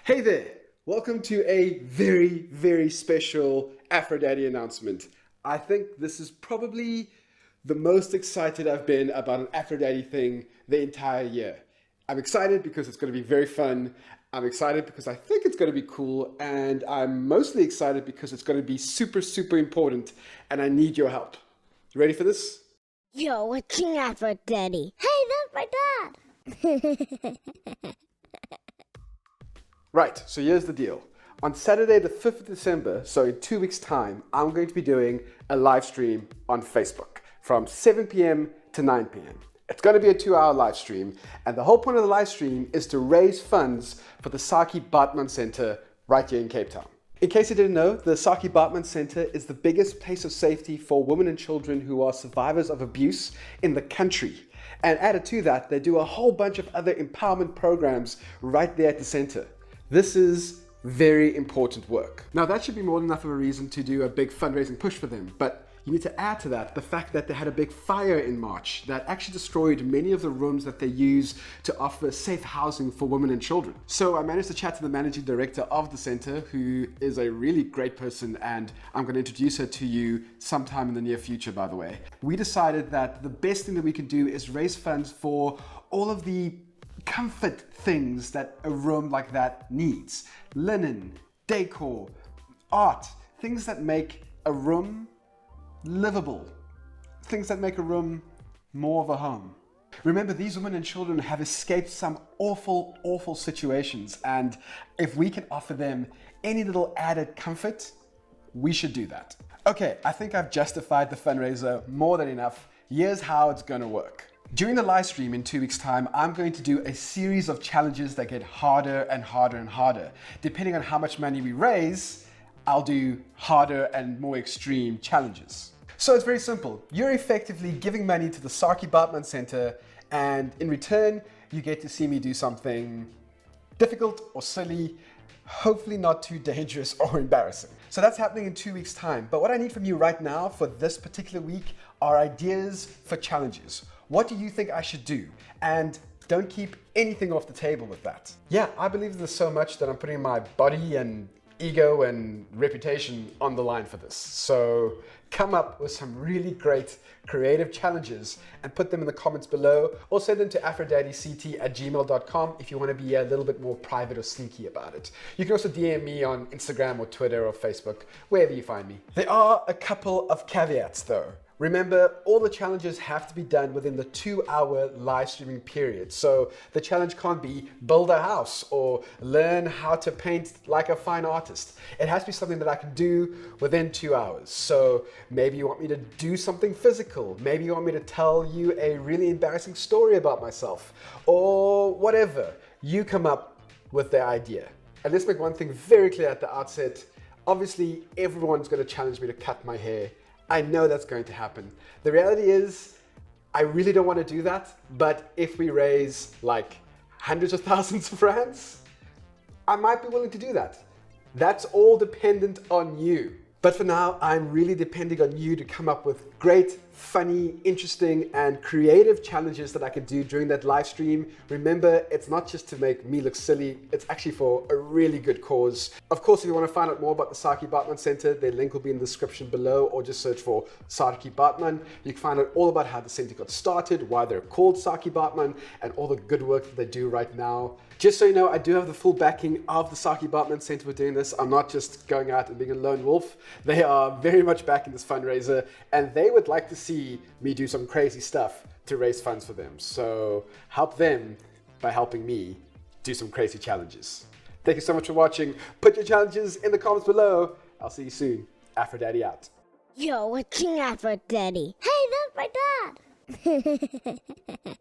Hey there! Welcome to a very, very special Aphrodite announcement. I think this is probably the most excited I've been about an Aphrodite thing the entire year. I'm excited because it's going to be very fun. I'm excited because I think it's going to be cool. And I'm mostly excited because it's going to be super, super important. And I need your help. You ready for this? You're watching Aphrodite. Hey, that's my dad! Right, so here's the deal. On Saturday, the 5th of December, so in 2 weeks' time, I'm going to be doing a live stream on Facebook from 7 p.m. to 9 p.m. It's going to be a 2-hour live stream, and the whole point of the live stream is to raise funds for the Saartjie Baartman Centre right here in Cape Town. In case you didn't know, the Saartjie Baartman Centre is the biggest place of safety for women and children who are survivors of abuse in the country. And added to that, they do a whole bunch of other empowerment programs right there at the centre. This is very important work. Now that should be more than enough of a reason to do a big fundraising push for them, but you need to add to that the fact that they had a big fire in March that actually destroyed many of the rooms that they use to offer safe housing for women and children. So I managed to chat to the managing director of the center, who is a really great person, and I'm going to introduce her to you sometime in the near future, by the way. We decided that the best thing that we can do is raise funds for all of the comfort things that a room like that needs. Linen, decor, art, things that make a room livable, things that make a room more of a home. Remember, these women and children have escaped some awful, awful situations, and if we can offer them any little added comfort, we should do that. Okay, I think I've justified the fundraiser more than enough. Here's how it's gonna work. During the live stream in 2 weeks' time, I'm going to do a series of challenges that get harder and harder and harder. Depending on how much money we raise, I'll do harder and more extreme challenges. So it's very simple. You're effectively giving money to the Saartjie Baartman Centre, and in return, you get to see me do something difficult or silly, hopefully not too dangerous or embarrassing. So that's happening in 2 weeks' time. But what I need from you right now for this particular week are ideas for challenges. What do you think I should do? And don't keep anything off the table with that. Yeah, I believe there's so much that I'm putting my body and ego and reputation on the line for this. So come up with some really great creative challenges and put them in the comments below, or send them to aphroditect@gmail.com if you want to be a little bit more private or sneaky about it. You can also DM me on Instagram or Twitter or Facebook, wherever you find me. There are a couple of caveats though. Remember, all the challenges have to be done within the 2-hour live streaming period. So the challenge can't be build a house or learn how to paint like a fine artist. It has to be something that I can do within 2 hours. So maybe you want me to do something physical. Maybe you want me to tell you a really embarrassing story about myself, or whatever. You come up with the idea. And let's make one thing very clear at the outset. Obviously, everyone's going to challenge me to cut my hair. I know that's going to happen. The reality is, I really don't want to do that, but if we raise like hundreds of thousands of rands, I might be willing to do that. That's all dependent on you. But for now, I'm really depending on you to come up with great, funny, interesting, and creative challenges that I can do during that live stream. Remember, it's not just to make me look silly, it's actually for a really good cause. Of course, if you want to find out more about the Saartjie Baartman Centre, their link will be in the description below, or just search for Saartjie Baartman. You can find out all about how the centre got started, why they're called Saartjie Baartman, and all the good work that they do right now. Just so you know, I do have the full backing of the Saartjie Baartman Centre for doing this. I'm not just going out and being a lone wolf. They are very much backing this fundraiser, and they would like to see me do some crazy stuff to raise funds for them. So help them by helping me do some crazy challenges. Thank you so much for watching. Put your challenges in the comments below. I'll see you soon. Aphrodite out. You're watching Aphrodite. Hey, that's my dad!